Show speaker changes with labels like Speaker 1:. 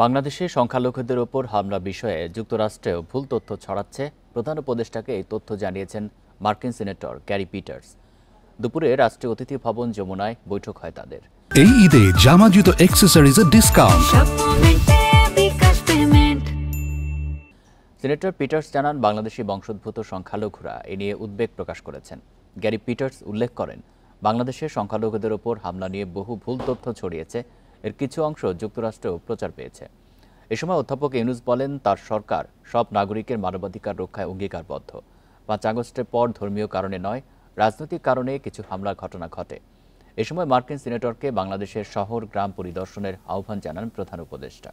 Speaker 1: বাংলাদেশে সংখ্যালঘুদের ওপর হামলা বিষয়ে যুক্তরাষ্ট্রেও ভুল তথ্য ছড়াচ্ছে। প্রধান উপদেষ্টাকে এই তথ্য জানিয়েছেন মার্কিন সিনেটর গ্যারি পিটার্স। দুপুরে রাষ্ট্রীয় অতিথি ভবন যমুনায় বৈঠক হয় তাদের।
Speaker 2: এই ঈদে জামা জুতো অ্যাক্সেসরিজের ডিসকাউন্ট।
Speaker 1: সিনেটর পিটার্স জানান, বাংলাদেশি বংশোদ্ভূত সংখ্যালঘুরা এ নিয়ে উদ্বেগ প্রকাশ করেছেন। গ্যারি পিটার্স উল্লেখ করেন, বাংলাদেশের সংখ্যালঘুদের ওপর হামলা নিয়ে বহু ভুল তথ্য ছড়িয়েছে, এর কিছু অংশ যুক্তরাষ্ট্রেও প্রচার পেয়েছে। এ সময় অধ্যাপক ইউনূস বলেন, তার সরকার সব নাগরিকের মানবাধিকার রক্ষায় অঙ্গীকারবদ্ধ। ৫ আগস্টের পর ধর্মীয় কারণে নয়, রাজনৈতিক কারণে কিছু হামলার ঘটনা ঘটে। এ সময় মার্কিন সিনেটরকে বাংলাদেশের শহর গ্রাম পরিদর্শনের আহ্বান জানান প্রধান উপদেষ্টা।